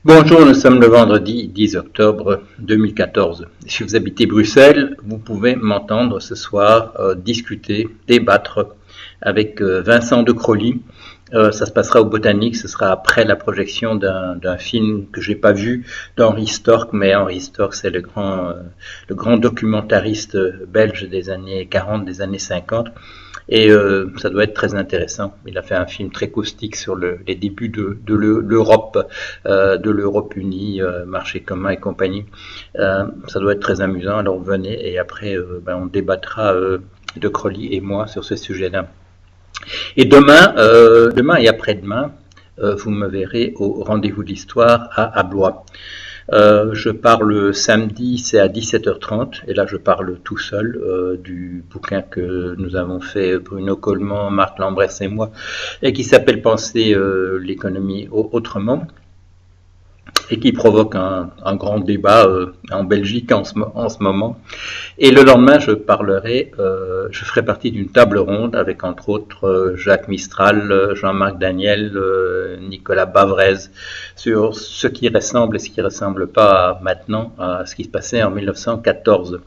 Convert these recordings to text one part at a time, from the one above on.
Bonjour, nous sommes le vendredi 10 octobre 2014. Si vous habitez Bruxelles, vous pouvez m'entendre ce soir discuter, débattre avec Vincent de Crolly. Ça se passera au Botanique, ce sera après la projection d'un film que je n'ai pas vu d'Henri Storck, mais Henri Storck c'est le grand documentariste belge des années 40, des années 50. Et ça doit être très intéressant. Il a fait un film très caustique sur les débuts de l'Europe unie, marché commun et compagnie. Ça doit être très amusant. Alors venez et après on débattra de Crolly et moi sur ce sujet-là. Et demain et après-demain, vous me verrez au rendez-vous de l'histoire à Blois. Je parle samedi, c'est à 17h30, et là je parle tout seul du bouquin que nous avons fait Bruno Coleman, Marc Lambresse et moi, et qui s'appelle Penser l'économie autrement, et qui provoque un grand débat en Belgique en ce moment. Et le lendemain, je ferai partie d'une table ronde avec entre autres Jacques Mistral, Jean-Marc Daniel, Nicolas Bavrez, sur ce qui ressemble et ce qui ne ressemble pas maintenant à ce qui se passait en 1914.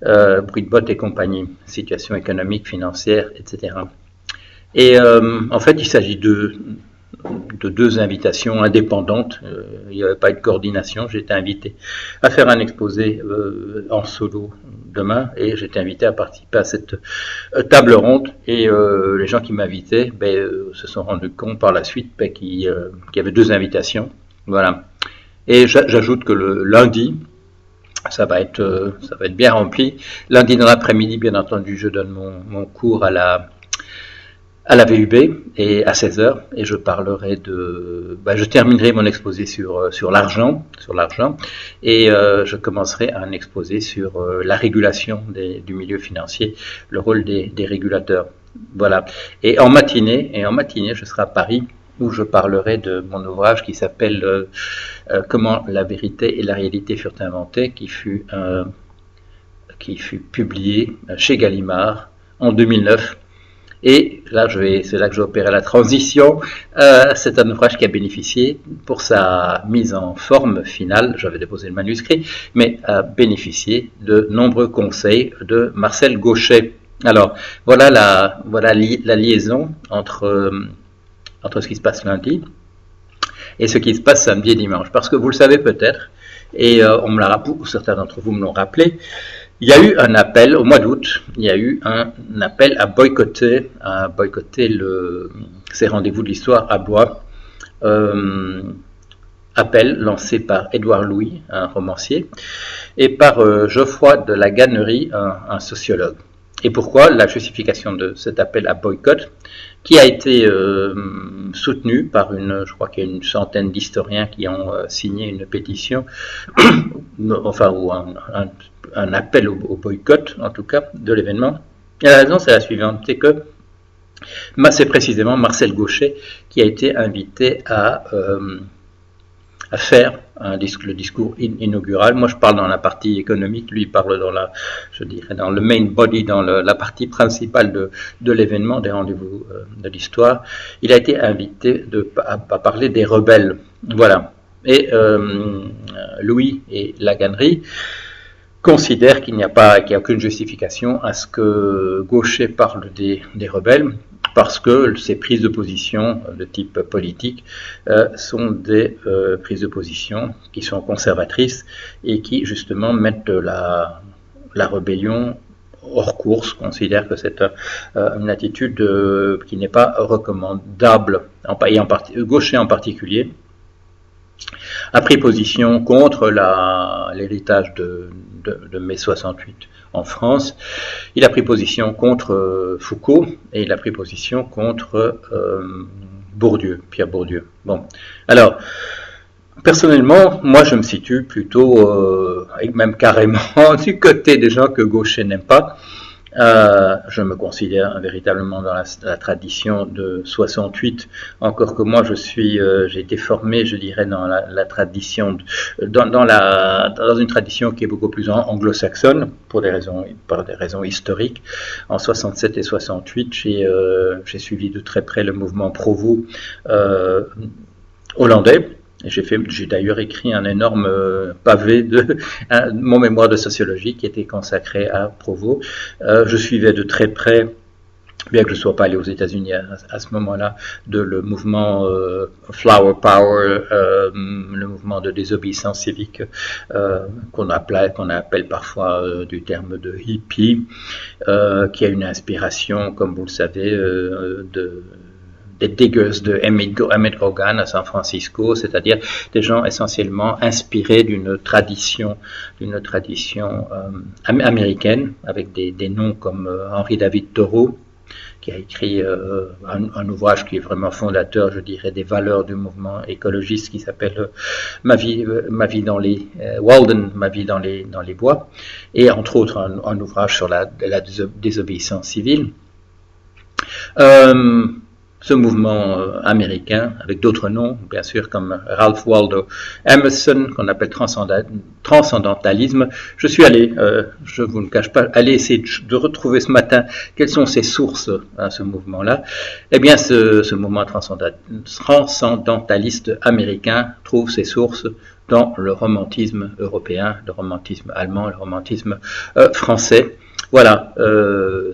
Bruit de bottes et compagnie, situation économique, financière, etc. Et en fait, il s'agit de deux invitations indépendantes. Il n'y avait pas eu de coordination. J'ai été invité à faire un exposé en solo demain et j'ai été invité à participer à cette table ronde. Et les gens qui m'invitaient se sont rendus compte par la suite qu'il y avait deux invitations. Voilà. Et j'ajoute que le lundi, ça va être bien rempli. Lundi dans l'après-midi, bien entendu, je donne mon cours à la VUB et à 16h et je parlerai je terminerai mon exposé sur l'argent et je commencerai un exposé sur la régulation du milieu financier, le rôle des régulateurs. Voilà. Et en matinée, je serai à Paris où je parlerai de mon ouvrage qui s'appelle Comment la vérité et la réalité furent inventées, qui fut publié chez Gallimard en 2009. Et là, c'est là que je vais opérer la transition. C'est un ouvrage qui a bénéficié, pour sa mise en forme finale, j'avais déposé le manuscrit, mais a bénéficié de nombreux conseils de Marcel Gauchet. Alors, voilà la liaison entre ce qui se passe lundi et ce qui se passe samedi et dimanche. Parce que vous le savez peut-être, et on me l'a rappelé, certains d'entre vous me l'ont rappelé, il y a eu un appel, au mois d'août, il y a eu un appel à boycotter ces rendez-vous de l'histoire à Blois. Appel lancé par Édouard Louis, un romancier, et par Geoffroy de la Gannerie, un sociologue. Et pourquoi? La justification de cet appel à boycott, qui a été soutenu par je crois qu'il y a une centaine d'historiens qui ont signé une pétition, ou un appel au boycott, en tout cas, de l'événement. Et la raison, c'est la suivante, c'est que c'est précisément Marcel Gauchet qui a été invité à faire le discours inaugural. Moi, je parle dans la partie économique, lui, il parle dans le main body, dans la partie principale de l'événement, des rendez-vous de l'histoire. Il a été invité à parler des rebelles. Voilà. Et Louis et la Gannerie considèrent qu'il n'y a aucune justification à ce que Gauchet parle des rebelles, parce que ces prises de position de type politique sont des prises de position qui sont conservatrices et qui justement mettent la rébellion hors course, considèrent que c'est une attitude qui n'est pas recommandable, Gauchet en particulier a pris position contre l'héritage de mai 68 en France. Il a pris position contre Foucault et il a pris position contre Pierre Bourdieu. Bon, alors, personnellement, moi je me situe plutôt, et même carrément, du côté des gens que Gauchet n'aime pas. Je me considère véritablement dans la tradition de 68, encore que moi j'ai été formé, je dirais, dans la tradition, dans une tradition qui est beaucoup plus anglo-saxonne, par des raisons historiques. En 67 et 68, j'ai suivi de très près le mouvement Provo hollandais. J'ai d'ailleurs écrit un énorme pavé de mon mémoire de sociologie qui était consacré à Provost. Je suivais de très près, bien que je ne sois pas allé aux États-Unis à ce moment-là, le mouvement Flower Power, le mouvement de désobéissance civique qu'on appelle parfois du terme de hippie, qui a une inspiration, comme vous le savez, des diggers de Emmett Hogan à San Francisco, c'est-à-dire des gens essentiellement inspirés d'une tradition américaine, avec des noms comme Henry David Thoreau, qui a écrit un ouvrage qui est vraiment fondateur, je dirais, des valeurs du mouvement écologiste, qui s'appelle Ma vie dans les Walden, Ma vie dans les bois, et entre autres un ouvrage sur la désobéissance civile. Ce mouvement américain, avec d'autres noms, bien sûr, comme Ralph Waldo Emerson, qu'on appelle transcendantalisme. Je suis allé, je vous ne cache pas, aller essayer de retrouver ce matin quelles sont ses sources à ce mouvement-là. Eh bien, ce mouvement transcendentaliste américain trouve ses sources dans le romantisme européen, le romantisme allemand, le romantisme français. Voilà,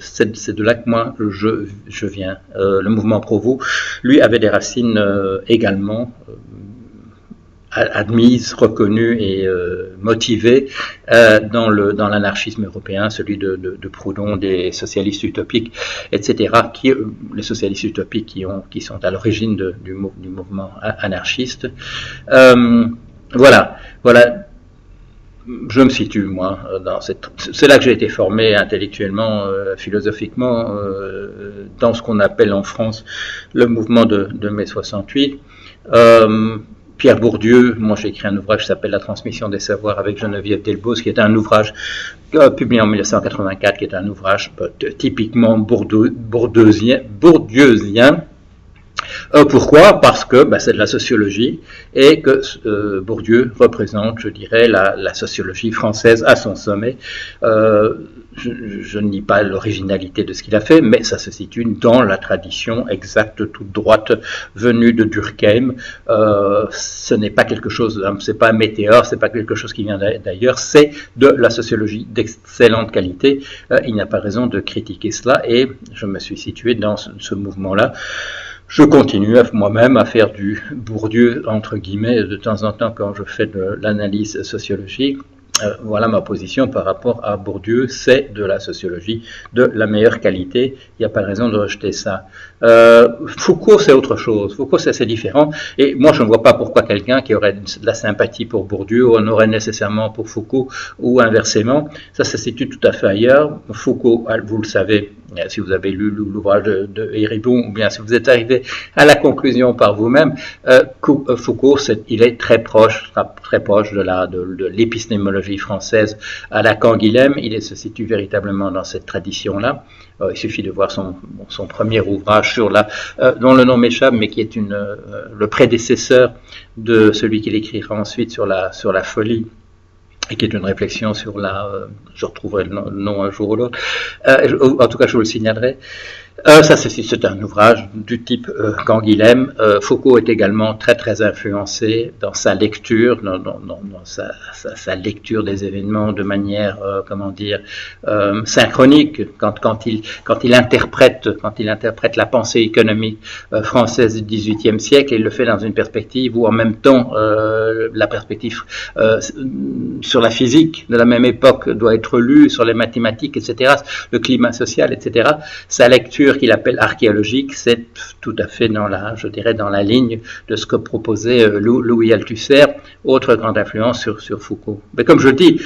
c'est de là que moi je viens. Le mouvement Provost, lui, avait des racines également admises, reconnues et motivées dans l'anarchisme européen, celui de Proudhon, des socialistes utopiques, etc. Les socialistes utopiques qui sont à l'origine du mouvement anarchiste. Voilà. Je me situe, moi, c'est là que j'ai été formé intellectuellement, philosophiquement, dans ce qu'on appelle en France le mouvement de mai 68. Pierre Bourdieu, moi j'ai écrit un ouvrage qui s'appelle La transmission des savoirs avec Geneviève Delbos, qui est un ouvrage publié en 1984, qui est un ouvrage typiquement bourdieusien. Pourquoi ? Parce que c'est de la sociologie et que Bourdieu représente, je dirais, la sociologie française à son sommet. Je ne nie pas l'originalité de ce qu'il a fait, mais ça se situe dans la tradition exacte, toute droite, venue de Durkheim. Ce n'est pas quelque chose, c'est pas un météore, c'est pas quelque chose qui vient d'ailleurs, c'est de la sociologie d'excellente qualité. Il n'y a pas raison de critiquer cela et je me suis situé dans ce mouvement-là. Je continue moi-même à faire du Bourdieu, entre guillemets, de temps en temps quand je fais de l'analyse sociologique. Voilà ma position par rapport à Bourdieu, c'est de la sociologie de la meilleure qualité, il n'y a pas de raison de rejeter ça. Foucault, c'est autre chose, Foucault, c'est assez différent, et moi je ne vois pas pourquoi quelqu'un qui aurait de la sympathie pour Bourdieu en aurait nécessairement pour Foucault, ou inversement, ça se situe tout à fait ailleurs. Foucault, vous le savez, si vous avez lu l'ouvrage de Héribon, ou bien si vous êtes arrivé à la conclusion par vous-même, Foucault, il est très proche de l'épistémologie française à la Canguilhem. Il se situe véritablement dans cette tradition-là. Il suffit de voir son premier ouvrage dont le nom m'échappe, mais qui est le prédécesseur de celui qu'il écrira ensuite sur la folie, et qui est une réflexion sur je retrouverai le nom un jour ou l'autre, en tout cas je vous le signalerai. C'est un ouvrage du type Canguilhem. Foucault est également très très influencé dans sa lecture, dans sa lecture des événements de manière, synchronique, quand il interprète la pensée économique française du XVIIIe siècle, il le fait dans une perspective où en même temps la perspective sur la physique de la même époque doit être lue, sur les mathématiques, etc., le climat social, etc. Sa lecture qu'il appelle archéologique, c'est tout à fait dans la ligne de ce que proposait Louis Althusser, autre grande influence sur Foucault. Mais comme je dis,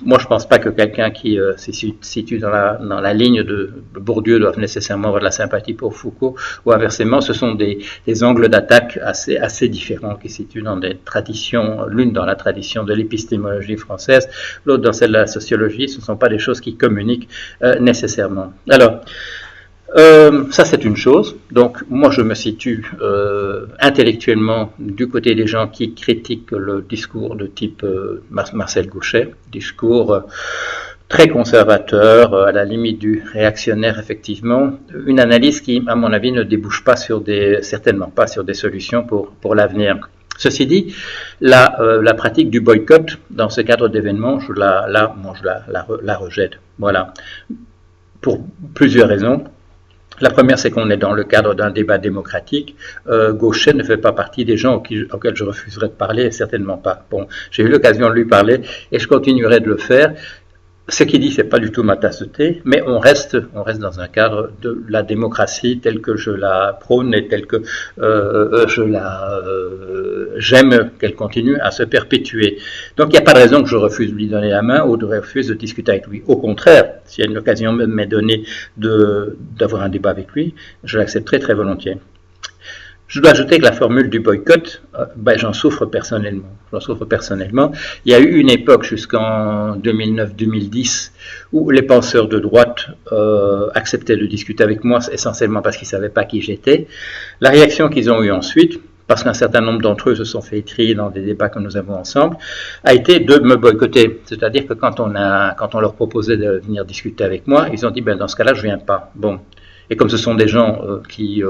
moi je ne pense pas que quelqu'un qui se situe dans la ligne de Bourdieu doive nécessairement avoir de la sympathie pour Foucault, ou inversement, ce sont des angles d'attaque assez différents qui se situent dans des traditions, l'une dans la tradition de l'épistémologie française, l'autre dans celle de la sociologie. Ce ne sont pas des choses qui communiquent nécessairement. Alors, ça c'est une chose. Donc moi je me situe intellectuellement du côté des gens qui critiquent le discours de type Marcel Gauchet, discours très conservateur, à la limite du réactionnaire effectivement, une analyse qui à mon avis ne débouche pas certainement pas sur des solutions pour l'avenir. Ceci dit, la pratique du boycott dans ce cadre d'événements, je la rejette. Voilà. Pour plusieurs raisons. La première, c'est qu'on est dans le cadre d'un débat démocratique. Gauchet ne fait pas partie des gens auxquels je refuserais de parler, certainement pas. Bon, j'ai eu l'occasion de lui parler et je continuerai de le faire. Ce qu'il dit, c'est pas du tout ma tasse de thé, mais on reste dans un cadre de la démocratie telle que je la prône et telle que j'aime qu'elle continue à se perpétuer. Donc il n'y a pas de raison que je refuse de lui donner la main ou de refuse de discuter avec lui. Au contraire, s'il y a une occasion m'est donnée d'avoir un débat avec lui, je l'accepterai très volontiers. Je dois ajouter que la formule du boycott, j'en souffre personnellement. Il y a eu une époque jusqu'en 2009-2010 où les penseurs de droite acceptaient de discuter avec moi essentiellement parce qu'ils ne savaient pas qui j'étais. La réaction qu'ils ont eue ensuite, parce qu'un certain nombre d'entre eux se sont fait étrier dans des débats que nous avons ensemble, a été de me boycotter. C'est-à-dire que quand on leur proposait de venir discuter avec moi, ils ont dit dans ce cas-là, je ne viens pas. Bon. Et comme ce sont des gens qui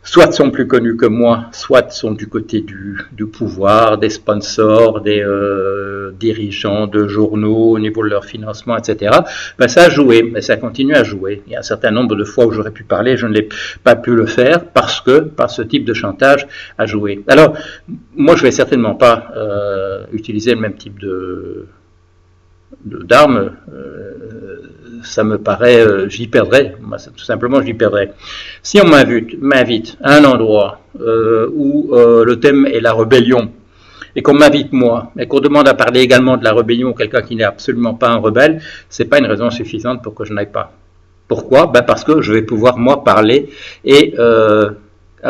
soit sont plus connus que moi, soit sont du côté du pouvoir, des sponsors, des dirigeants de journaux au niveau de leur financement, etc., ça a joué, mais ça continue à jouer. Il y a un certain nombre de fois où j'aurais pu parler, je ne l'ai pas pu le faire parce que par ce type de chantage a joué. Alors, moi je ne vais certainement pas utiliser le même type d'armes, ça me paraît, j'y perdrais, tout simplement j'y perdrais. Si on m'invite à un endroit où le thème est la rébellion, et qu'on m'invite moi, et qu'on demande à parler également de la rébellion, quelqu'un qui n'est absolument pas un rebelle, c'est pas une raison suffisante pour que je n'aille pas. Pourquoi ? Parce que je vais pouvoir moi parler et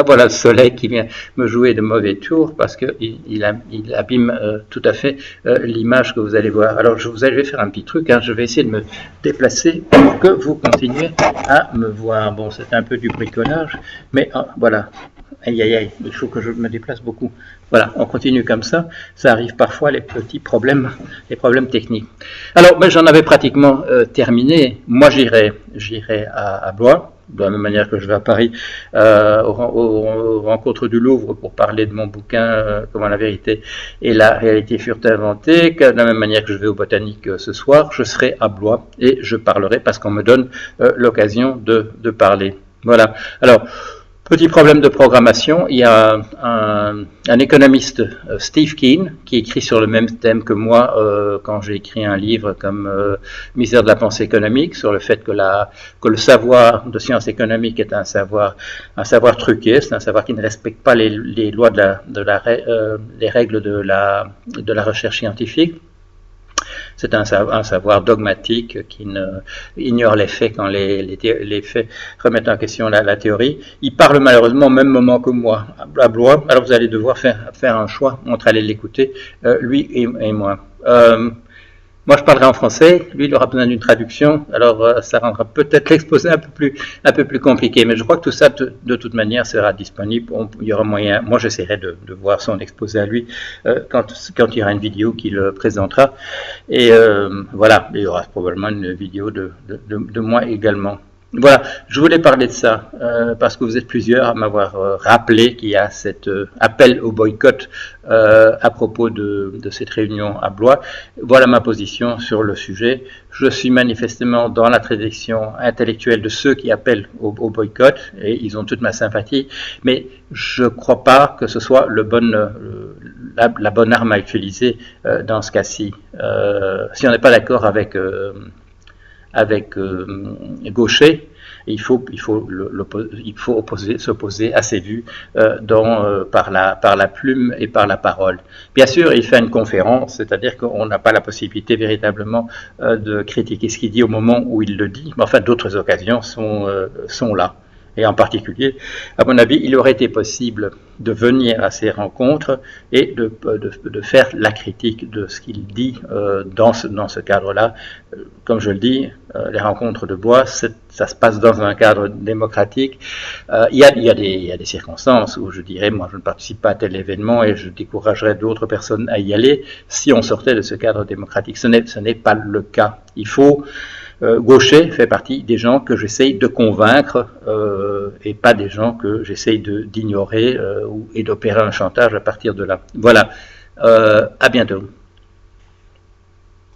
voilà le soleil qui vient me jouer de mauvais tours parce qu'il abîme tout à fait l'image que vous allez voir. Alors je vais faire un petit truc, je vais essayer de me déplacer pour que vous continuez à me voir. Bon, c'est un peu du bricolage, mais voilà. Aïe, aïe, aïe, il faut que je me déplace beaucoup. Voilà, on continue comme ça. Ça arrive parfois les petits problèmes, les problèmes techniques. Alors, j'en avais pratiquement terminé. Moi, j'irai à Blois, de la même manière que je vais à Paris aux rencontres du Louvre pour parler de mon bouquin Comment la vérité et la réalité furent inventées, de la même manière que je vais au Botanique ce soir, je serai à Blois et je parlerai parce qu'on me donne l'occasion de parler. Voilà. Alors, petit problème de programmation, il y a un économiste, Steve Keen, qui écrit sur le même thème que moi quand j'ai écrit un livre comme Misère de la pensée économique, sur le fait que le savoir de sciences économiques est un savoir truqué, c'est un savoir qui ne respecte pas les lois les règles de la recherche scientifique. C'est un savoir dogmatique qui ignore les faits quand les faits remettent en question la théorie. Il parle malheureusement au même moment que moi à Blois, alors vous allez devoir faire un choix entre aller l'écouter, lui et moi. Moi je parlerai en français, lui il aura besoin d'une traduction, alors ça rendra peut-être l'exposé un peu plus compliqué, mais je crois que tout ça de toute manière sera disponible, il y aura moyen, moi j'essaierai de voir son exposé à lui quand il y aura une vidéo qui le présentera, et voilà, il y aura probablement une vidéo de moi également. Voilà, je voulais parler de ça parce que vous êtes plusieurs à m'avoir rappelé qu'il y a cet appel au boycott à propos de cette réunion à Blois. Voilà ma position sur le sujet. Je suis manifestement dans la tradition intellectuelle de ceux qui appellent au boycott et ils ont toute ma sympathie, mais je ne crois pas que ce soit la bonne arme à utiliser dans ce cas-ci. Si on n'est pas d'accord avec Gauchet, il faut s'opposer à ses vues par la plume et par la parole. Bien sûr, il fait une conférence, c'est-à-dire qu'on n'a pas la possibilité véritablement de critiquer ce qu'il dit au moment où il le dit, mais enfin d'autres occasions sont là. Et en particulier, à mon avis, il aurait été possible de venir à ces rencontres et de faire la critique de ce qu'il dit dans ce cadre-là. Comme je le dis, les rencontres de Blois, ça se passe dans un cadre démocratique. Il y a des circonstances où je dirais, moi je ne participe pas à tel événement et je découragerais d'autres personnes à y aller si on sortait de ce cadre démocratique. Ce n'est pas le cas. Il faut Gaucher fait partie des gens que j'essaye de convaincre et pas des gens que j'essaye d'ignorer et d'opérer un chantage à partir de là. Voilà, à bientôt.